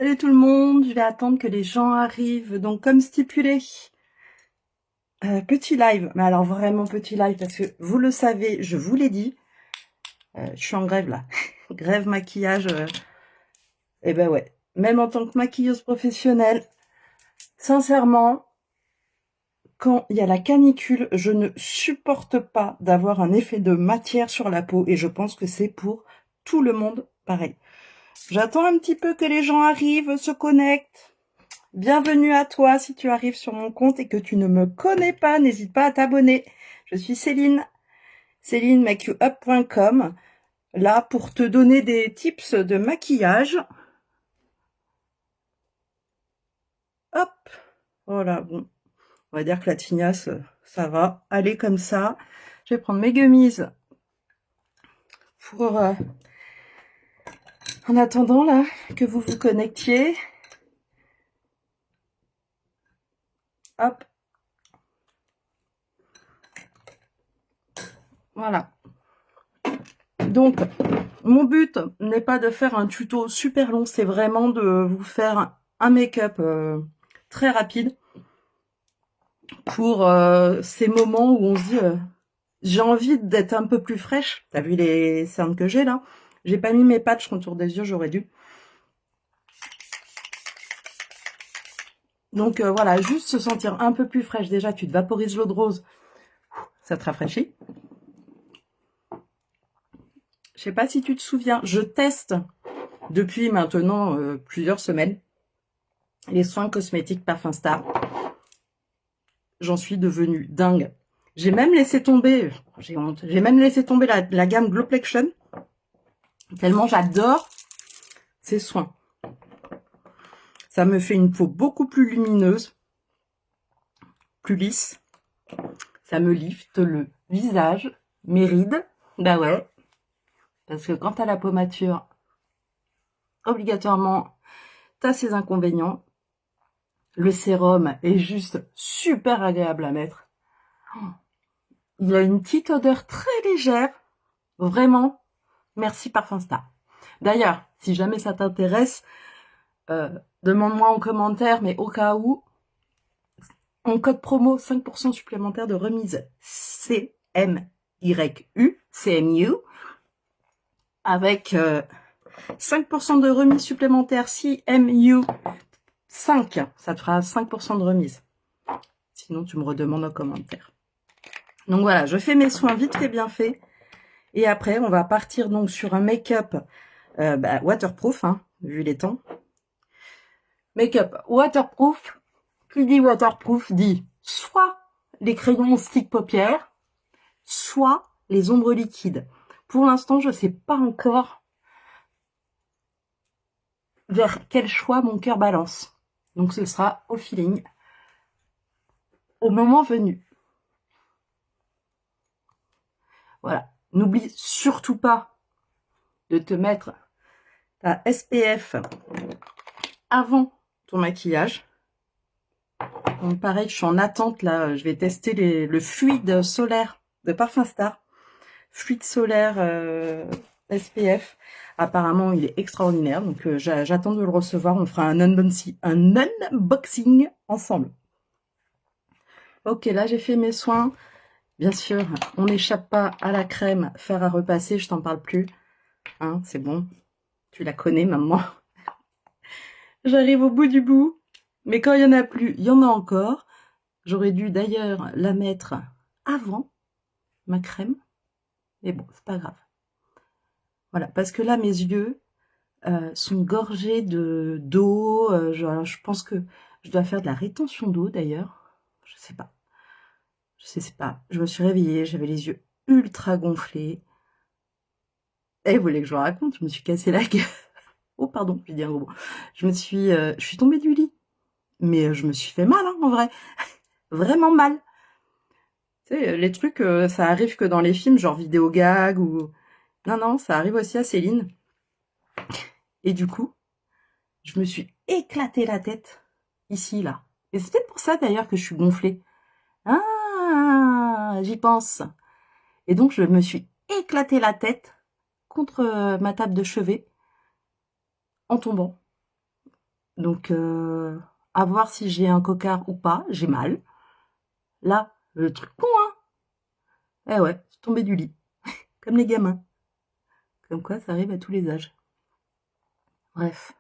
Salut tout le monde, je vais attendre que les gens arrivent. Donc comme stipulé, petit live, mais alors vraiment petit live parce que vous le savez, je vous l'ai dit, je suis en grève là. Grève maquillage, et ben ouais. Même en tant que maquilleuse professionnelle, sincèrement, quand il y a la canicule, je ne supporte pas d'avoir un effet de matière sur la peau et je pense que c'est pour tout le monde pareil. J'attends un petit peu que les gens arrivent, se connectent. Bienvenue à toi si tu arrives sur mon compte et que tu ne me connais pas, n'hésite pas à t'abonner. Je suis Céline, célinemakeup.com, là pour te donner des tips de maquillage. Hop, voilà, bon, on va dire que la tignasse, ça va aller comme ça. Je vais prendre mes gummies pour, en attendant là, que vous vous connectiez. Hop, voilà. Donc, mon but n'est pas de faire un tuto super long, c'est vraiment de vous faire un make-up très rapide pour ces moments où on se dit j'ai envie d'être un peu plus fraîche. T'as vu les cernes que j'ai là? J'ai pas mis mes patchs autour des yeux, j'aurais dû. Donc voilà, juste se sentir un peu plus fraîche. Déjà, tu te vaporises l'eau de rose, ça te rafraîchit. Je sais pas si tu te souviens, je teste depuis maintenant plusieurs semaines les soins cosmétiques Parfum Star. J'en suis devenue dingue. J'ai même laissé tomber, j'ai honte, j'ai même laissé tomber la gamme Glowplexion, tellement j'adore ces soins. Ça me fait une peau beaucoup plus lumineuse, plus lisse. Ça me lifte le visage, mes rides. Bah ouais, parce que quand t'as la peau mature, obligatoirement, t'as ses inconvénients. Le sérum est juste super agréable à mettre. Il a une petite odeur très légère. Vraiment, merci Parfum Star. D'ailleurs, si jamais ça t'intéresse, demande-moi en commentaire, mais au cas où, en code promo, 5% supplémentaire de remise CMU, avec 5% de remise supplémentaire CMU 5, ça te fera 5% de remise. Sinon, tu me redemandes en commentaire. Donc voilà, je fais mes soins vite fait bien fait. Et après, on va partir donc sur un make-up waterproof, hein, vu les temps. Make-up waterproof. Qui dit waterproof dit soit les crayons stick paupières, soit les ombres liquides. Pour l'instant, je ne sais pas encore vers quel choix mon cœur balance. Donc ce sera au feeling, au moment venu. Voilà. N'oublie surtout pas de te mettre ta SPF avant ton maquillage. Donc pareil, je suis en attente là, je vais tester le fluide solaire de Parfum Star. Fluide solaire SPF. Apparemment, il est extraordinaire, donc j'attends de le recevoir. On fera un unboxing ensemble. Ok, là j'ai fait mes soins. Bien sûr, on n'échappe pas à la crème fer à repasser, je t'en parle plus. Hein, c'est bon, tu la connais maman. J'arrive au bout du bout, mais quand il y en a plus, il y en a encore. J'aurais dû d'ailleurs la mettre avant ma crème, mais bon, c'est pas grave. Voilà, parce que là mes yeux sont gorgés de d'eau. Je pense que je dois faire de la rétention d'eau d'ailleurs. Je sais pas. Je sais pas. Je me suis réveillée, j'avais les yeux ultra gonflés. Et vous voulez que je vous raconte, je me suis cassé la gueule. Oh pardon, j'ai dit un gros mot. Je suis tombée du lit. Mais je me suis fait mal, hein, en vrai. Vraiment mal. Tu sais, les trucs, ça arrive que dans les films, genre vidéo gag ou... Non, non, ça arrive aussi à Céline. Et du coup, je me suis éclaté la tête. Ici, là. Et c'est peut-être pour ça, d'ailleurs, que je suis gonflée. Ah, j'y pense. Et donc, je me suis éclaté la tête contre ma table de chevet en tombant. Donc, à voir si j'ai un cocard ou pas. J'ai mal. Là, le truc con, hein. Eh ouais, je suis tombée du lit. Comme les gamins. Comme quoi, ça arrive à tous les âges. Bref.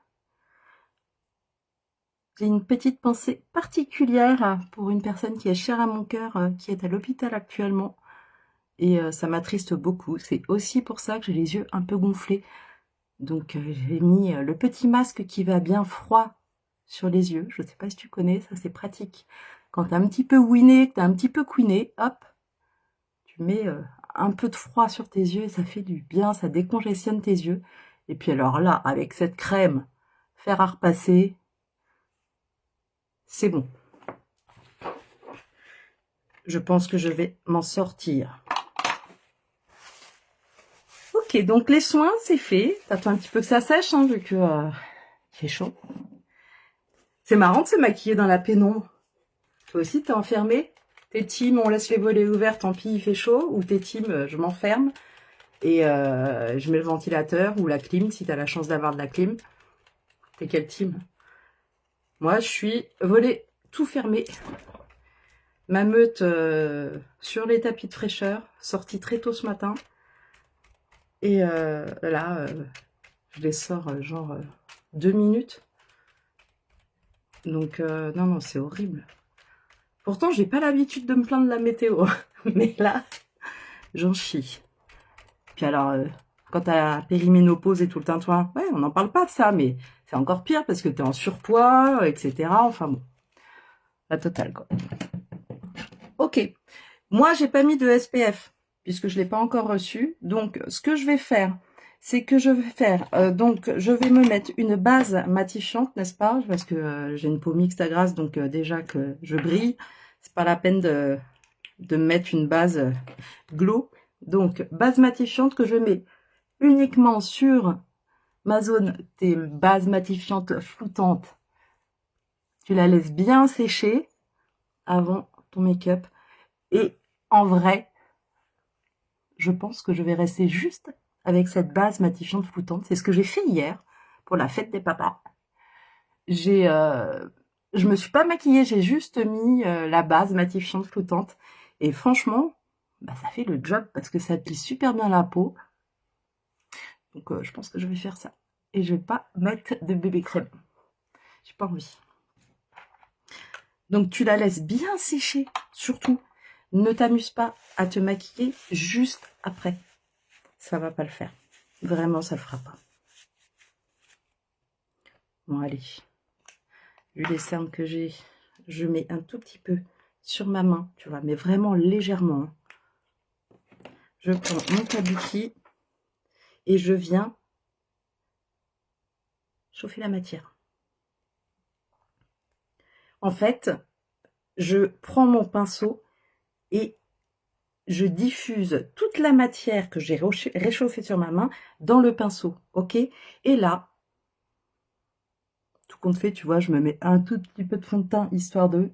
J'ai une petite pensée particulière pour une personne qui est chère à mon cœur, qui est à l'hôpital actuellement. Et ça m'attriste beaucoup. C'est aussi pour ça que j'ai les yeux un peu gonflés. Donc, j'ai mis le petit masque qui va bien froid sur les yeux. Je ne sais pas si tu connais, ça c'est pratique. Quand t'as un petit peu ouiné, que t'as un petit peu couiné, hop, tu mets un peu de froid sur tes yeux et ça fait du bien, ça décongestionne tes yeux. Et puis alors là, avec cette crème, fer à repasser, c'est bon. Je pense que je vais m'en sortir. Ok, donc les soins, c'est fait. T'attends un petit peu que ça sèche, hein, vu que il fait chaud. C'est marrant de se maquiller dans la pénombre. Toi aussi, t'es enfermé? T'es team, on laisse les volets ouverts, tant pis, il fait chaud? Ou t'es team, je m'enferme et je mets le ventilateur ou la clim, si t'as la chance d'avoir de la clim? T'es quel team? Moi, je suis volet tout fermé. Ma meute sur les tapis de fraîcheur, sortie très tôt ce matin. Et là, je les sors genre 2 minutes. Donc, non, non, c'est horrible. Pourtant, j'ai pas l'habitude de me plaindre de la météo. Mais là, j'en chie. Puis alors, quand t'as la périménopause et tout le tintouin, ouais, on n'en parle pas de ça, mais c'est encore pire parce que t'es en surpoids, etc. Enfin bon, la totale, quoi. Ok. Moi, j'ai pas mis de SPF puisque je l'ai pas encore reçu. Donc, ce que je vais faire, c'est que je vais faire, donc, je vais me mettre une base matifiante, n'est-ce pas? Parce que j'ai une peau mixte à grasse, donc déjà que je brille, c'est pas la peine de mettre une base glow. Donc, base matifiante que je mets uniquement sur ma zone des bases matifiantes floutantes. Tu la laisses bien sécher avant ton make-up. Et en vrai, je pense que je vais rester juste avec cette base matifiante floutante. C'est ce que j'ai fait hier pour la fête des papas. Je me suis pas maquillée, j'ai juste mis la base matifiante floutante. Et franchement, bah, ça fait le job parce que ça plisse super bien la peau. Donc je pense que je vais faire ça. Et je vais pas mettre de bébé crème. J'ai pas envie. Donc tu la laisses bien sécher, surtout. Ne t'amuse pas à te maquiller juste après. Ça va pas le faire. Vraiment, ça le fera pas. Bon, allez. Vu les cernes que j'ai, je mets un tout petit peu sur ma main, tu vois, mais vraiment légèrement. Je prends mon kabuki et je viens chauffer la matière. En fait, je prends mon pinceau et je diffuse toute la matière que j'ai réchauffée sur ma main dans le pinceau, ok? Et là, tout compte fait, tu vois, je me mets un tout petit peu de fond de teint, histoire de...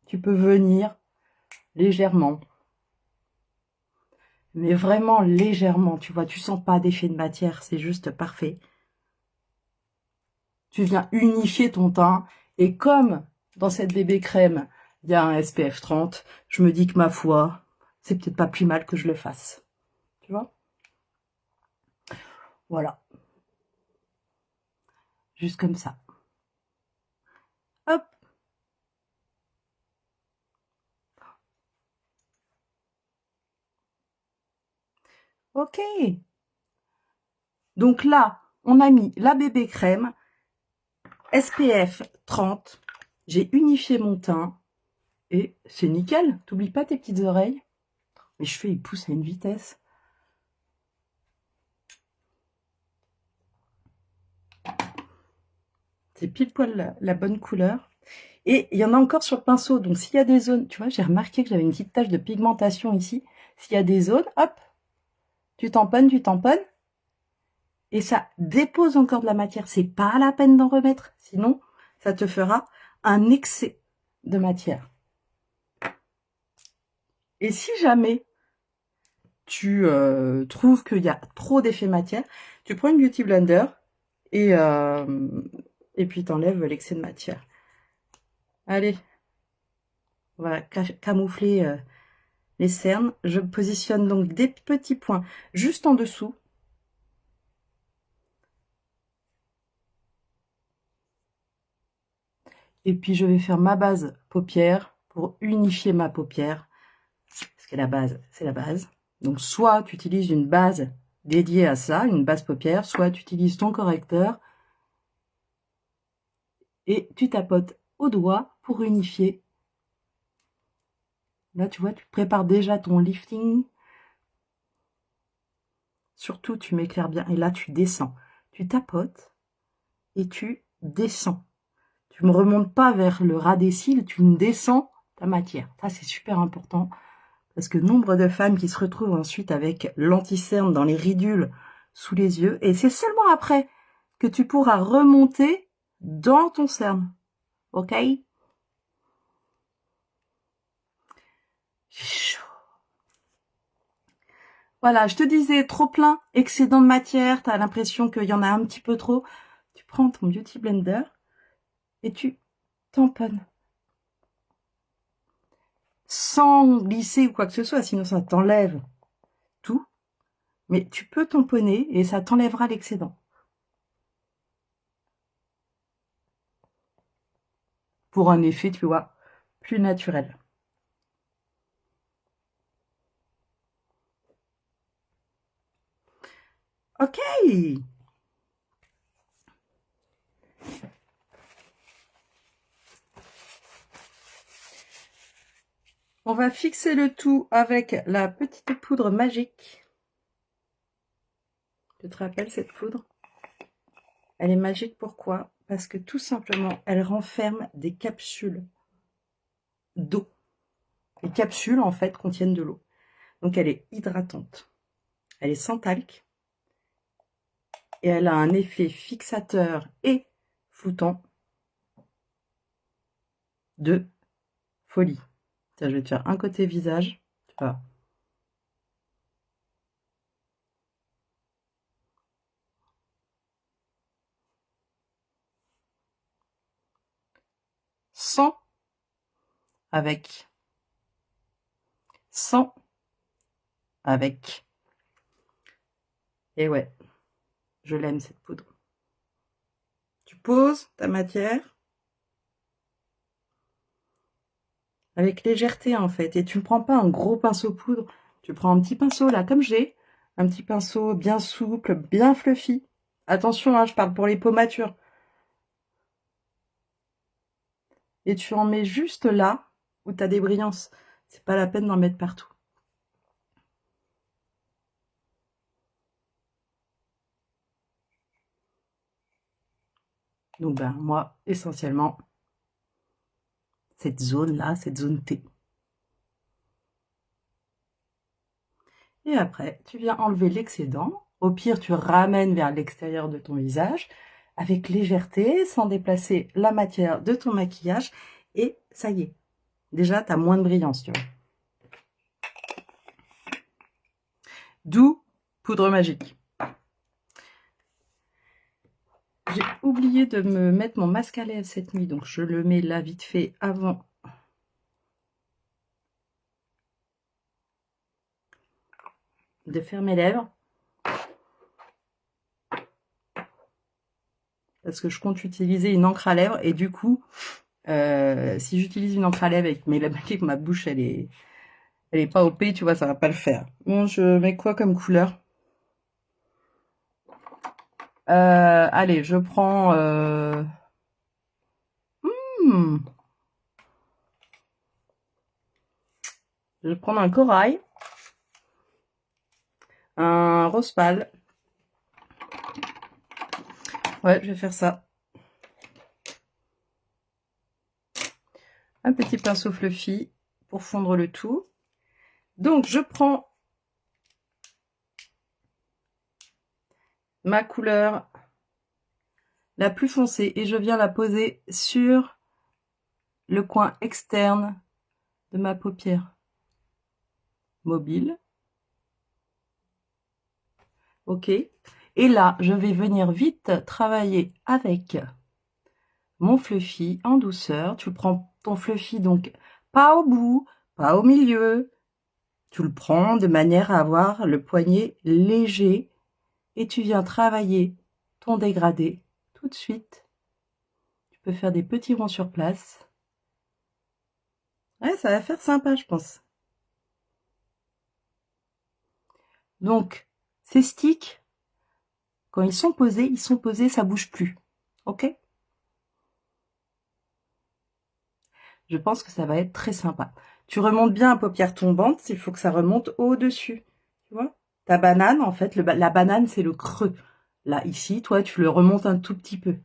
Tu peux venir légèrement. Mais vraiment légèrement, tu vois, tu sens pas d'effet de matière, c'est juste parfait. Tu viens unifier ton teint, et comme dans cette bébé crème, il y a un SPF 30, je me dis que ma foi, c'est peut-être pas plus mal que je le fasse. Tu vois? Voilà. Juste comme ça. Hop. Ok. Donc là, on a mis la bébé crème, SPF 30. J'ai unifié mon teint. Et c'est nickel. T'oublies pas tes petites oreilles. Mes cheveux, ils poussent à une vitesse. C'est pile poil la bonne couleur. Et il y en a encore sur le pinceau. Donc, s'il y a des zones... Tu vois, j'ai remarqué que j'avais une petite tache de pigmentation ici. S'il y a des zones, hop, tu tamponnes. Et ça dépose encore de la matière. C'est pas la peine d'en remettre. Sinon, ça te fera un excès de matière. Et si jamais tu trouves qu'il y a trop d'effet matière, tu prends une Beauty Blender et et puis t'enlèves l'excès de matière. Allez, on va camoufler les cernes. Je positionne donc des petits points juste en dessous. Et puis je vais faire ma base paupière pour unifier ma paupière. Parce que la base, c'est la base. Donc soit tu utilises une base dédiée à ça, une base paupière, soit tu utilises ton correcteur et tu tapotes au doigt pour unifier. Là, tu vois, tu prépares déjà ton lifting. Surtout, tu m'éclaires bien. Et là, tu descends. Tu tapotes et tu descends. Tu ne me remontes pas vers le ras des cils, tu me descends ta matière. Ça, c'est super important. Parce que nombre de femmes qui se retrouvent ensuite avec l'anti-cerne dans les ridules sous les yeux. Et c'est seulement après que tu pourras remonter dans ton cerne. Ok? J'ai chaud. Voilà, je te disais, trop plein, excédent de matière, tu as l'impression qu'il y en a un petit peu trop. Tu prends ton Beauty Blender et tu tamponnes. Sans glisser ou quoi que ce soit, sinon ça t'enlève tout. Mais tu peux tamponner et ça t'enlèvera l'excédent. Pour un effet, tu vois, plus naturel. Ok. On va fixer le tout avec la petite poudre magique. Tu te rappelles cette poudre? Elle est magique, pourquoi? Parce que tout simplement, elle renferme des capsules d'eau. Les capsules, en fait, contiennent de l'eau. Donc, elle est hydratante. Elle est sans talc. Et elle a un effet fixateur et floutant de folie. Tiens, je vais te faire un côté visage. Tu vois. Sans avec. Sans avec. Et ouais, je l'aime cette poudre. Tu poses ta matière avec légèreté en fait. Et tu ne prends pas un gros pinceau poudre. Tu prends un petit pinceau là comme j'ai. Un petit pinceau bien souple, bien fluffy. Attention, hein, je parle pour les peaux matures. Et tu en mets juste là où tu as des brillances. C'est pas la peine d'en mettre partout. Donc ben moi, essentiellement, cette zone-là, cette zone T. Et après, tu viens enlever l'excédent. Au pire, tu ramènes vers l'extérieur de ton visage avec légèreté, sans déplacer la matière de ton maquillage. Et ça y est. Déjà, tu as moins de brillance, tu vois. D'où poudre magique. J'ai oublié de me mettre mon masque à lèvres cette nuit, donc je le mets là vite fait avant de faire mes lèvres. Parce que je compte utiliser une encre à lèvres et du coup, si j'utilise une encre à lèvres avec ma bouche, elle est pas OP, tu vois, ça va pas le faire. Bon, je mets quoi comme couleur? Allez, je prends... Je vais prendre un corail, un rose pâle. Ouais, je vais faire ça. Un petit pinceau fluffy pour fondre le tout. Donc, je prends ma couleur la plus foncée et je viens la poser sur le coin externe de ma paupière mobile. Ok. Et là, je vais venir vite travailler avec mon fluffy en douceur. Tu prends ton fluffy donc pas au bout, pas au milieu. Tu le prends de manière à avoir le poignet léger et tu viens travailler ton dégradé tout de suite. Tu peux faire des petits ronds sur place. Ouais, ça va faire sympa, je pense. Donc, ces sticks, quand ils sont posés, ça bouge plus. Ok? Je pense que ça va être très sympa. Tu remontes bien à paupières tombantes, il faut que ça remonte au-dessus. Tu vois? Ta banane, en fait, la banane, c'est le creux. Là, ici, toi, tu le remontes un tout petit peu.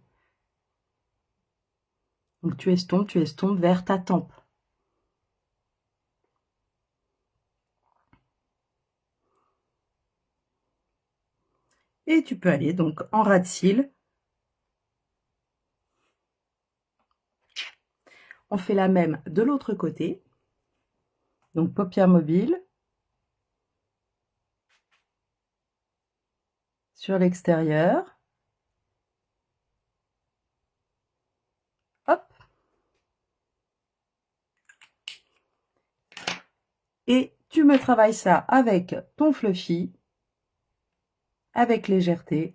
Donc, tu estompes vers ta tempe. Et tu peux aller donc en ras de cils. On fait la même de l'autre côté. Donc, paupières mobiles. Sur l'extérieur. Hop. Et tu me travailles ça avec ton fluffy. Avec légèreté.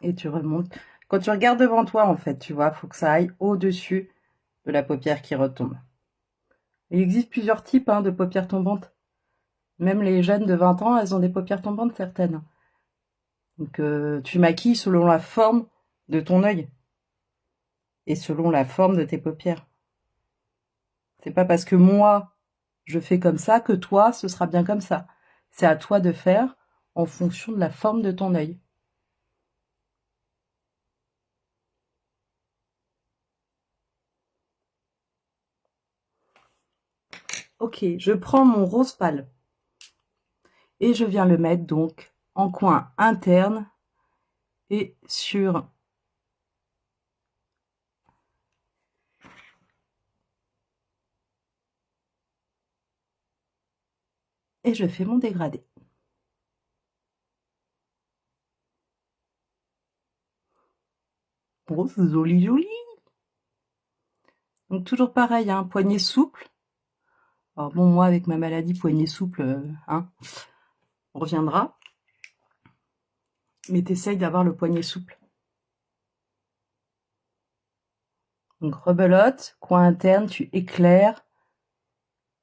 Et tu remontes. Quand tu regardes devant toi, en fait, tu vois, faut que ça aille au-dessus de la paupière qui retombe. Il existe plusieurs types de paupières tombantes. Même les jeunes de 20 ans, elles ont des paupières tombantes certaines. Donc tu maquilles selon la forme de ton œil et selon la forme de tes paupières. C'est pas parce que moi je fais comme ça que toi ce sera bien comme ça. C'est à toi de faire en fonction de la forme de ton œil. Ok, je prends mon rose pâle et je viens le mettre donc en coin interne et sur et je fais mon dégradé. Oh, c'est joli, joli. Donc toujours pareil, poignet souple. Alors bon, moi avec ma maladie, poignet souple, on reviendra. Mais t'essayes d'avoir le poignet souple. Donc rebelote, coin interne, tu éclaires.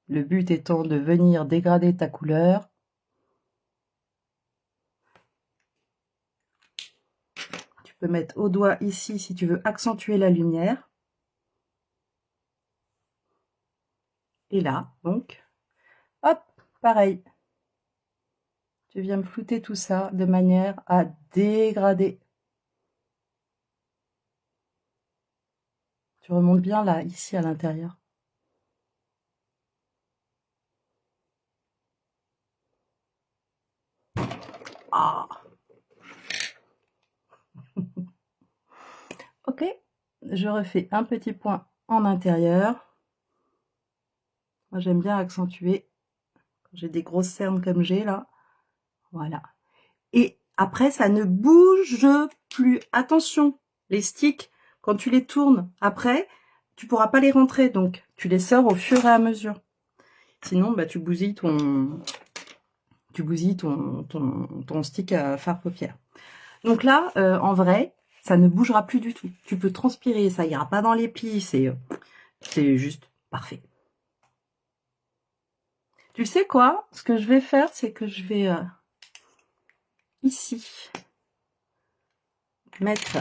Le but étant de venir dégrader ta couleur. Tu peux mettre au doigt ici si tu veux accentuer la lumière. Et là, donc, hop, pareil. Tu viens me flouter tout ça de manière à dégrader. Tu remontes bien là, ici à l'intérieur. Ah. Ok, je refais un petit point en intérieur. Moi, j'aime bien accentuer quand j'ai des grosses cernes comme j'ai là. Voilà. Et après, ça ne bouge plus. Attention, les sticks, quand tu les tournes après, tu pourras pas les rentrer. Donc, tu les sors au fur et à mesure. Sinon, bah, tu bousilles ton stick à fard paupières. Donc là, en vrai, ça ne bougera plus du tout. Tu peux transpirer, ça ira pas dans les plis. C'est juste parfait. Tu sais quoi? Ce que je vais faire, c'est que je vais ici mettre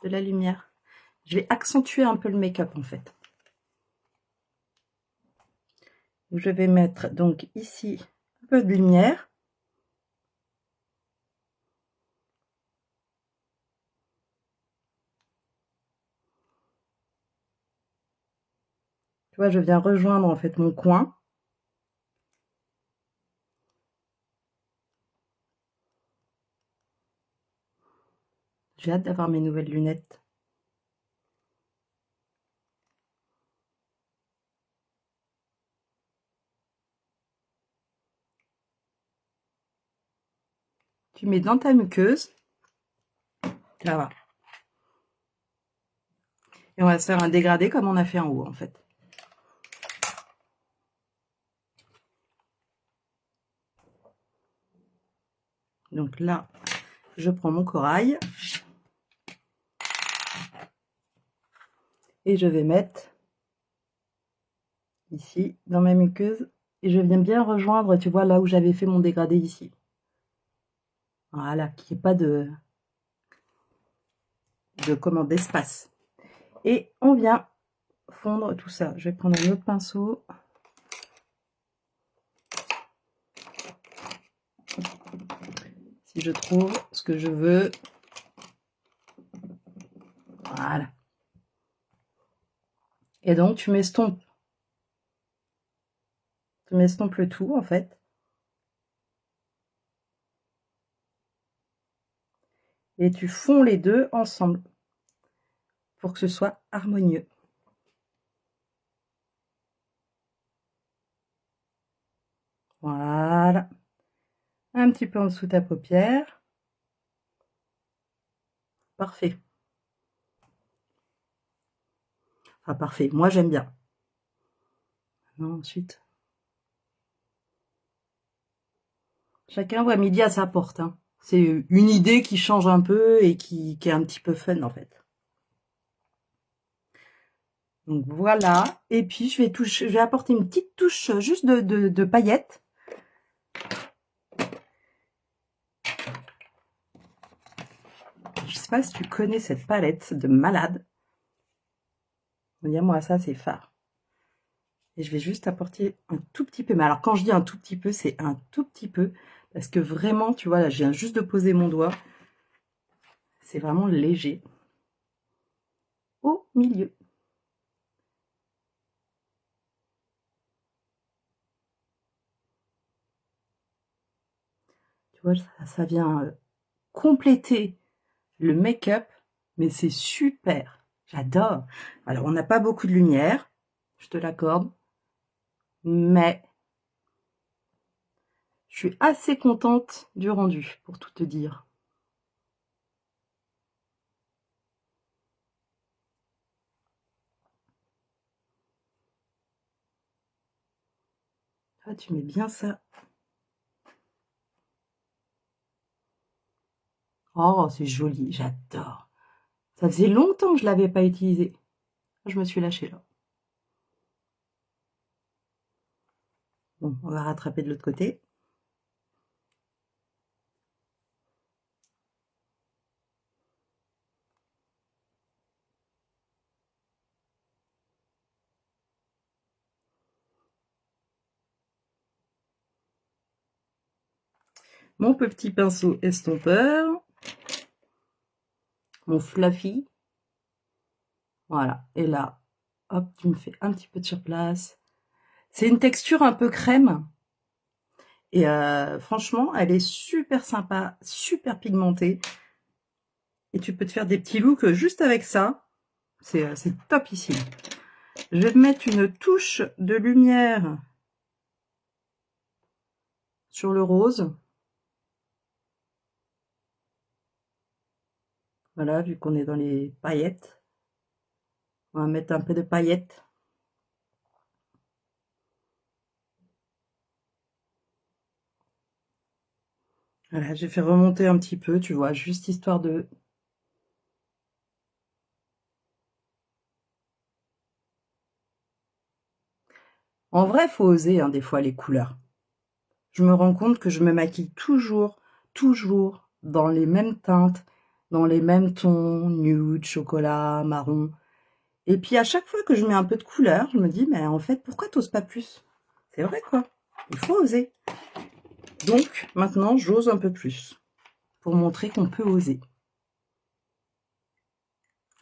de la lumière. Je vais accentuer un peu le make-up en fait. Je vais mettre donc ici un peu de lumière. Tu vois, je viens rejoindre en fait mon coin. J'ai hâte d'avoir mes nouvelles lunettes. Tu mets dans ta muqueuse. Ça va. Et on va se faire un dégradé comme on a fait en haut, en fait. Donc là, je prends mon corail. Et je vais mettre ici, dans ma muqueuse. Et je viens bien rejoindre, tu vois, là où j'avais fait mon dégradé ici. Voilà, qu'il n'y ait pas d'espace. Et on vient fondre tout ça. Je vais prendre un autre pinceau. Si je trouve ce que je veux. Voilà. Et donc, tu m'estompes. Tu m'estompes le tout, en fait. Et tu fonds les deux ensemble pour que ce soit harmonieux. Voilà. Un petit peu en dessous de ta paupière. Parfait. Enfin, parfait. Moi, j'aime bien. Ensuite. Chacun voit midi à sa porte. Hein. C'est une idée qui change un peu et qui est un petit peu fun, en fait. Donc voilà. Et puis, je vais apporter une petite touche juste de paillettes. Je sais pas si tu connais cette palette de malade. Moi, ça, c'est phare. Et je vais juste apporter un tout petit peu. Mais alors, quand je dis un tout petit peu, c'est un tout petit peu. Parce que vraiment, tu vois, là, je viens juste de poser mon doigt. C'est vraiment léger. Au milieu. Tu vois, ça vient compléter le make-up. Mais c'est super. J'adore. Alors, on n'a pas beaucoup de lumière. Je te l'accorde. Mais je suis assez contente du rendu, pour tout te dire. Ah, tu mets bien ça. Oh, c'est joli, j'adore. Ça faisait longtemps que je ne l'avais pas utilisé. Je me suis lâchée là. Bon, on va rattraper de l'autre côté. Mon petit pinceau estompeur. Mon fluffy. Voilà. Et là, hop, tu me fais un petit peu de surplace. C'est une texture un peu crème. Et franchement, elle est super sympa, super pigmentée. Et tu peux te faire des petits looks juste avec ça. C'est topissime. Je vais mettre une touche de lumière sur le rose. Voilà, vu qu'on est dans les paillettes. On va mettre un peu de paillettes. Voilà, j'ai fait remonter un petit peu, tu vois, juste histoire de... En vrai, faut oser, hein, des fois, les couleurs. Je me rends compte que je me maquille toujours dans les mêmes teintes, dans les mêmes tons, nude, chocolat, marron. Et puis à chaque fois que je mets un peu de couleur, je me dis, mais en fait, pourquoi t'oses pas plus? C'est vrai, quoi. Il faut oser. Donc, maintenant, j'ose un peu plus pour montrer qu'on peut oser.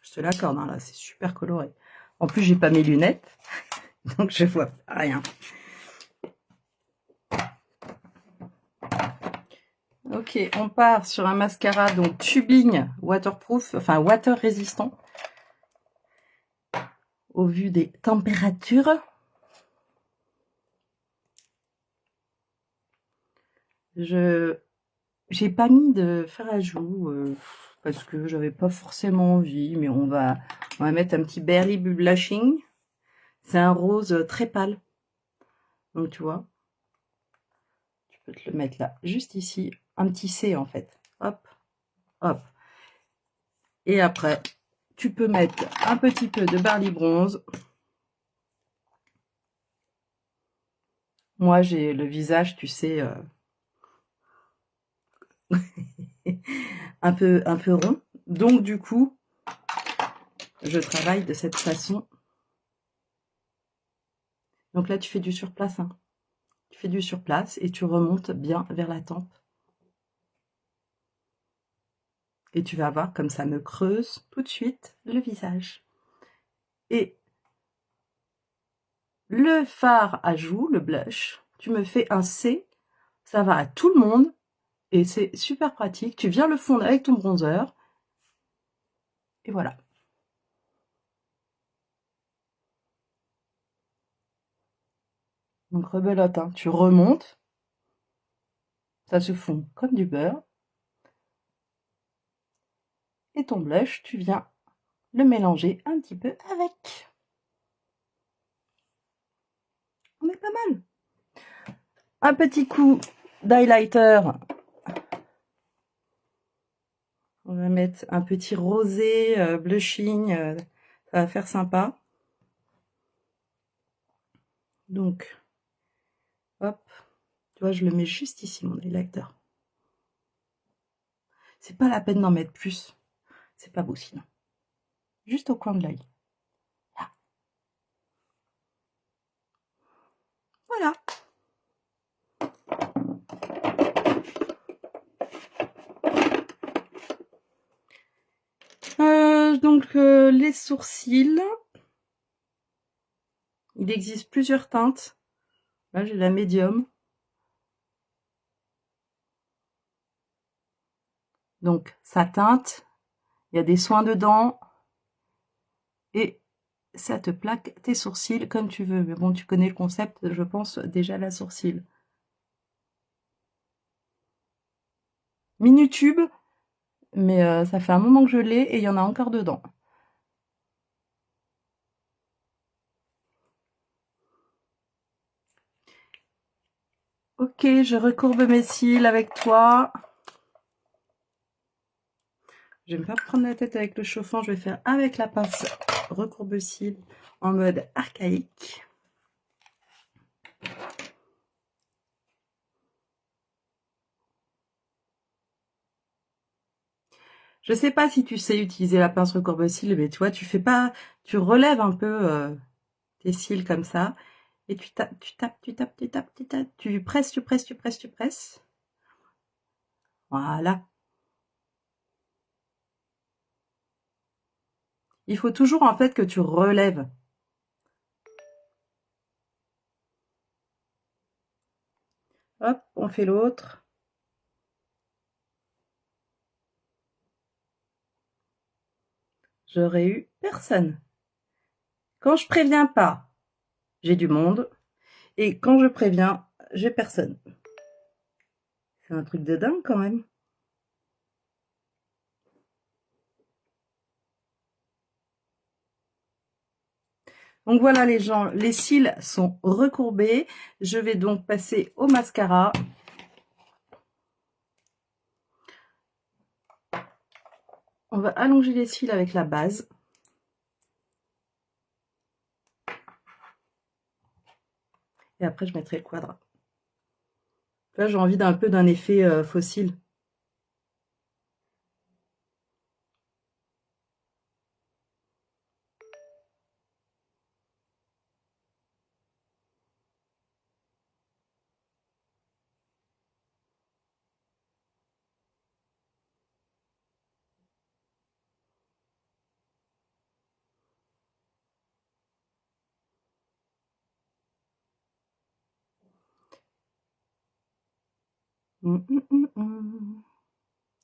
Je te l'accorde, hein, là, c'est super coloré. En plus, j'ai pas mes lunettes, donc je vois rien. Ok, on part sur un mascara donc tubing waterproof, enfin water résistant. Au vu des températures. J'ai pas mis de fer à joues parce que j'avais pas forcément envie, mais on va mettre un petit Berry Blushing. C'est un rose très pâle. Donc tu vois, tu peux te le mettre là, juste ici, un petit C en fait. Hop, hop. Et après, tu peux mettre un petit peu de Barley Bronze. Moi, j'ai le visage, tu sais, un peu rond. Donc, du coup, je travaille de cette façon. Donc là, tu fais du surplace. Hein. Tu fais du surplace et tu remontes bien vers la tempe. Et tu vas voir comme ça me creuse tout de suite le visage. Et le fard à joues, le blush, tu me fais un C. Ça va à tout le monde. Et c'est super pratique. Tu viens le fondre avec ton bronzer. Et voilà. Donc rebelote, hein. Tu remontes. Ça se fond comme du beurre. Et ton blush, tu viens le mélanger un petit peu avec. On est pas mal. Un petit coup d'highlighter. On va mettre un petit rosé blushing. Ça va faire sympa. Donc, hop. Tu vois, je le mets juste ici, mon highlighter. C'est pas la peine d'en mettre plus. C'est pas beau sinon. Juste au coin de l'œil. Là. Voilà. Donc, les sourcils. Il existe plusieurs teintes. Là, j'ai la médium. Donc, ça teinte. Il y a des soins dedans. Et ça te plaque tes sourcils comme tu veux. Mais bon, tu connais le concept, je pense, déjà la sourcil. Minutube. Mais ça fait un moment que je l'ai et il y en a encore dedans. Ok, je recourbe mes cils avec toi. Je vais pas me prendre la tête avec le chauffant, je vais faire avec la pince recourbe-cils en mode archaïque. Je sais pas si tu sais utiliser la pince recourbe-cils, mais tu vois, tu relèves un peu tes cils comme ça, et tu tapes, tu presses, tu presses, tu presses, tu presses. Voilà. Il faut toujours en fait que tu relèves. Hop, on fait l'autre. J'aurais eu personne. Quand je préviens pas, j'ai du monde. Et quand je préviens, j'ai personne. C'est un truc de dingue quand même. Donc voilà les gens, les cils sont recourbés. Je vais donc passer au mascara. On va allonger les cils avec la base. Et après, je mettrai le quadrat. Là, j'ai envie d'un peu d'un effet fossile.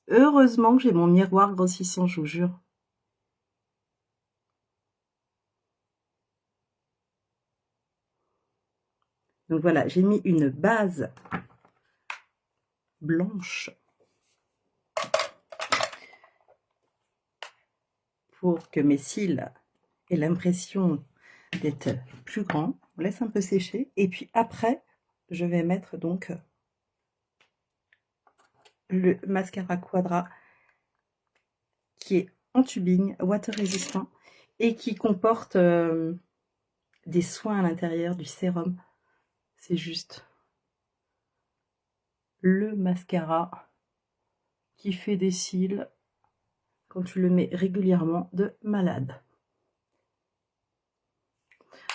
Heureusement que j'ai mon miroir grossissant, je vous jure. Donc voilà, j'ai mis une base blanche. pour que mes cils aient l'impression d'être plus grands. On laisse un peu sécher. Et puis après, je vais mettre donc le mascara Quadra qui est en tubing, water résistant et qui comporte des soins à l'intérieur, du sérum. C'est juste le mascara qui fait des cils quand tu le mets régulièrement de malade.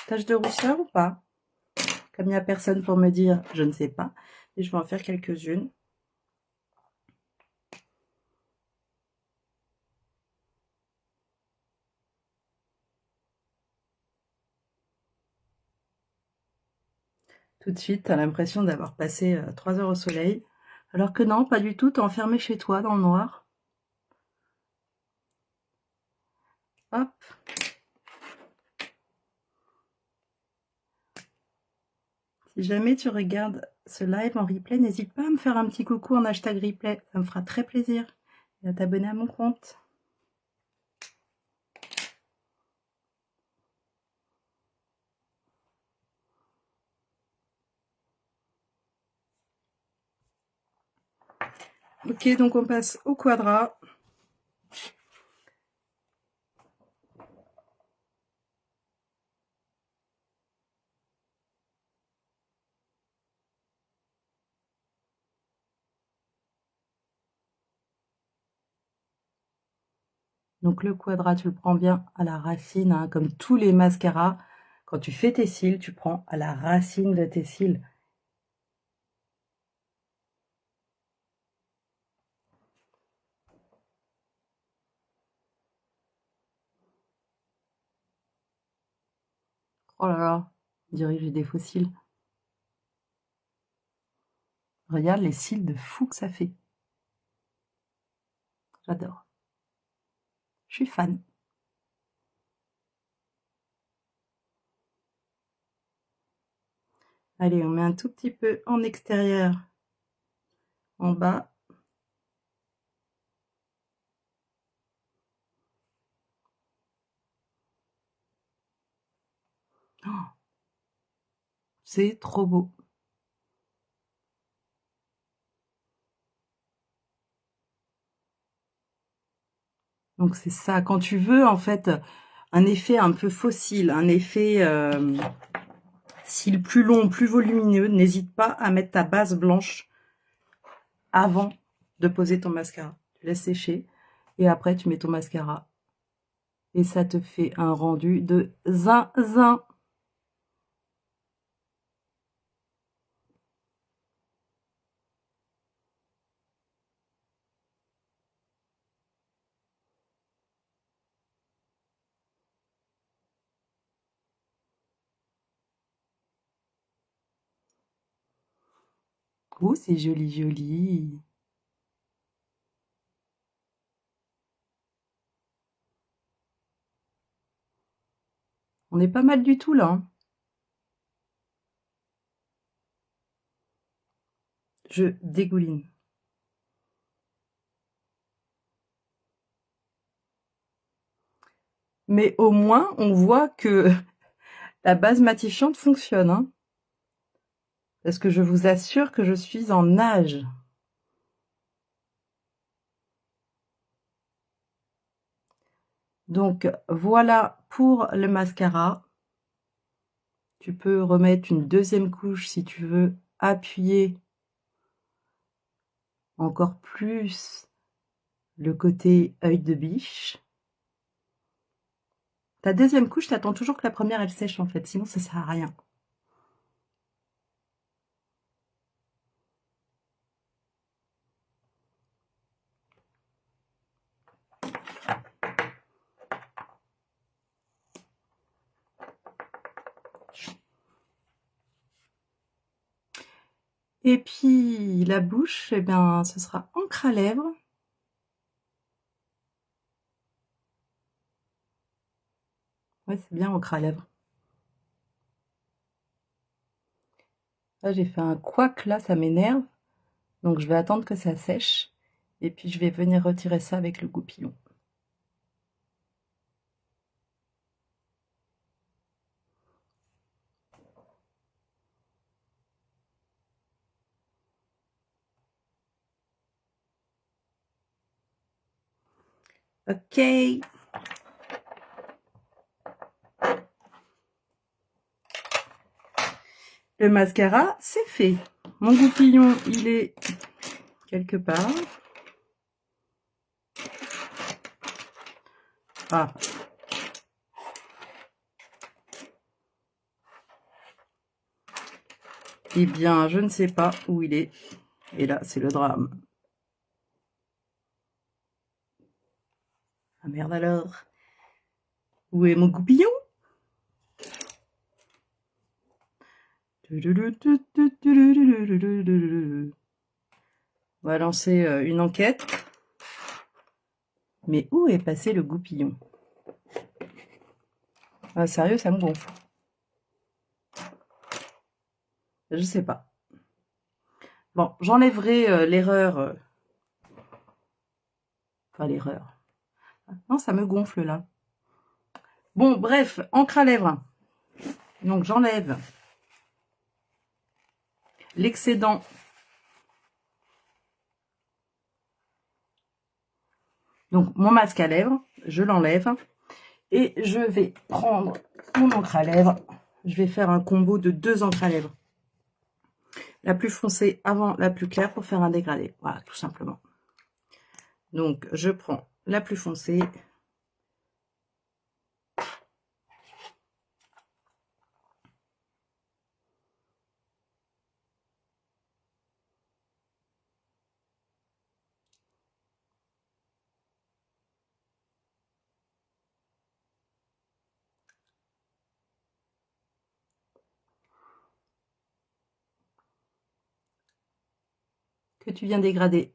Tache de rousseur ou pas? Comme il n'y a personne pour me dire, je ne sais pas. Et je vais en faire quelques-unes. Tout de suite, tu as l'impression d'avoir passé 3 heures au soleil. Alors que non, pas du tout, tu es enfermé chez toi dans le noir. Hop. Si jamais tu regardes ce live en replay, n'hésite pas à me faire un petit coucou en hashtag replay. Ça me fera très plaisir. Et à t'abonner à mon compte. Ok, donc on passe au Quadra. Donc le Quadra, tu le prends bien à la racine, hein, comme tous les mascaras. Quand tu fais tes cils, tu prends à la racine de tes cils. Oh là là, on dirait que j'ai des faux cils. Regarde les cils de fou que ça fait. J'adore. Je suis fan. Allez, on met un tout petit peu en extérieur, en bas. Oh, c'est trop beau. Donc c'est ça, quand tu veux en fait un effet un peu fossile, un effet cils plus long, plus volumineux, n'hésite pas à mettre ta base blanche avant de poser ton mascara. Tu laisses sécher et après tu mets ton mascara. Et ça te fait un rendu de zinzin. Oh, c'est joli, joli. On est pas mal du tout là. Hein. Je dégouline. Mais au moins, on voit que la base matifiante fonctionne. Hein. Parce que je vous assure que je suis en nage. Donc voilà pour le mascara. Tu peux remettre une deuxième couche si tu veux appuyer encore plus le côté œil de biche. Ta deuxième couche, t'attends toujours que la première elle sèche en fait, sinon ça sert à rien. Et puis la bouche, eh bien, ce sera encre à lèvres. Ouais, c'est bien encre à lèvres. Là, j'ai fait un couac, là, ça m'énerve. Donc, je vais attendre que ça sèche. Et puis, je vais venir retirer ça avec le goupillon. Ok. Le mascara, c'est fait. Mon goupillon, il est quelque part. Ah. Eh bien, je ne sais pas où il est. Et là, c'est le drame. Ah merde alors. Où est mon goupillon? On va lancer une enquête. Mais où est passé le goupillon? Ah, sérieux, ça me gonfle. Je sais pas. Bon, j'enlèverai l'erreur. Enfin, l'erreur. Non, ça me gonfle là. Bon, bref, encre à lèvres. Donc, j'enlève l'excédent. Donc, mon masque à lèvres, je l'enlève. Et je vais prendre mon encre à lèvres. Je vais faire un combo de 2 encres à lèvres. La plus foncée avant la plus claire pour faire un dégradé. Voilà, tout simplement. Donc, je prends la plus foncée. Que tu viens dégrader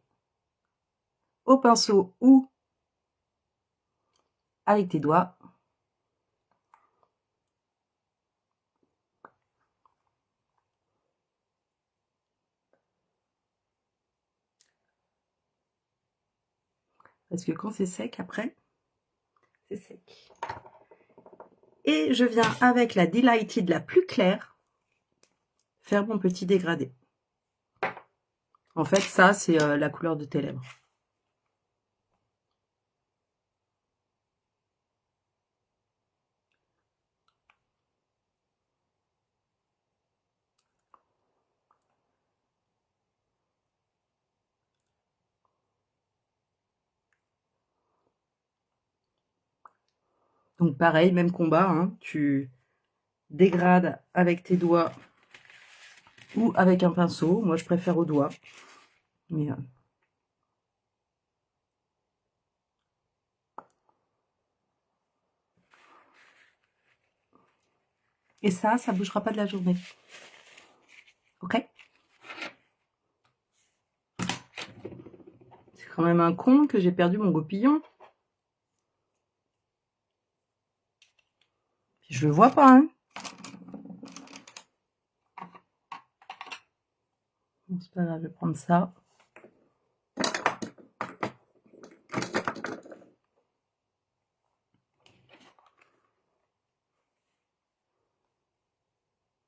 au pinceau ou avec tes doigts. Parce que quand c'est sec, après, c'est sec. Et je viens avec la Delighted la plus claire faire mon petit dégradé. En fait, ça, c'est la couleur de tes lèvres. Donc pareil, même combat, hein, tu dégrades avec tes doigts ou avec un pinceau. Moi, je préfère au doigt. Mais, et ça bougera pas de la journée. Ok? C'est quand même un con que j'ai perdu mon goupillon. Je le vois pas, hein. Bon, c'est pas grave, je vais prendre ça.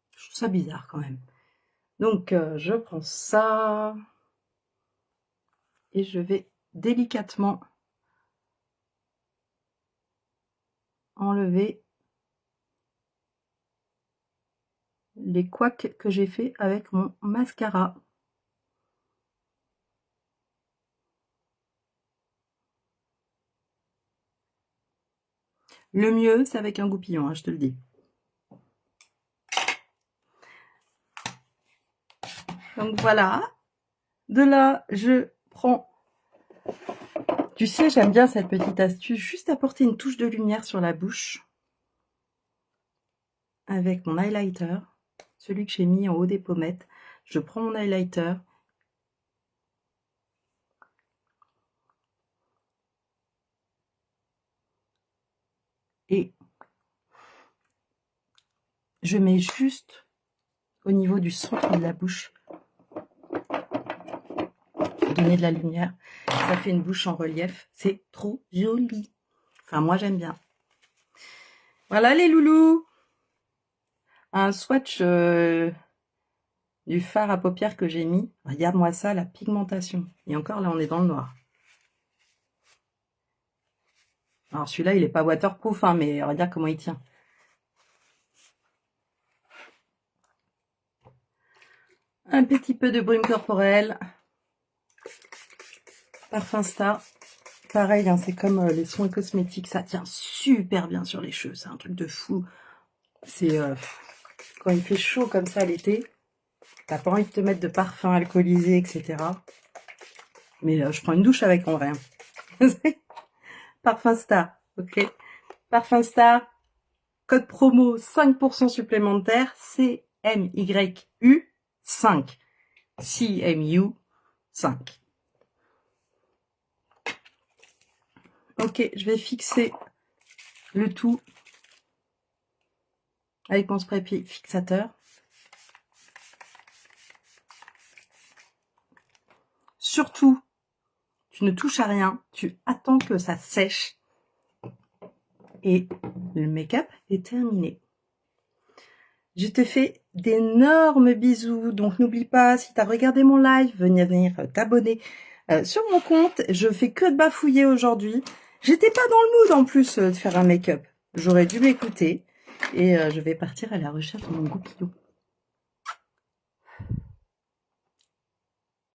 Je trouve ça bizarre quand même. Donc, je prends ça. Et je vais délicatement enlever les couacs que j'ai fait avec mon mascara. Le mieux, c'est avec un goupillon, hein, je te le dis. Donc voilà. De là, je prends... Tu sais, j'aime bien cette petite astuce, juste apporter une touche de lumière sur la bouche avec mon highlighter, celui que j'ai mis en haut des pommettes. Je prends mon highlighter et je mets juste au niveau du centre de la bouche pour donner de la lumière. Ça fait une bouche en relief. C'est trop joli. Enfin, moi, j'aime bien. Voilà les loulous. Un swatch du fard à paupières que j'ai mis. Regarde-moi ça, la pigmentation. Et encore, là, on est dans le noir. Alors celui-là, il n'est pas waterproof, hein, mais on va dire comment il tient. Un petit peu de brume corporelle. Parfum Star. Pareil, hein, c'est comme les soins cosmétiques. Ça tient super bien sur les cheveux. C'est un truc de fou. C'est quand il fait chaud comme ça l'été, t'as pas envie de te mettre de parfum alcoolisé, etc. Mais je prends une douche avec en vrai. Hein. Parfum Star, ok. Parfum Star, code promo 5% supplémentaire, CMYU 5. CMU 5. Ok, je vais fixer le tout avec mon spray fixateur. Surtout, tu ne touches à rien, tu attends que ça sèche et le make-up est terminé. Je te fais d'énormes bisous, donc n'oublie pas, si tu as regardé mon live, venir t'abonner sur mon compte. Je fais que de bafouiller aujourd'hui. J'étais pas dans le mood en plus de faire un make-up. J'aurais dû m'écouter et je vais partir à la recherche de mon goupillon.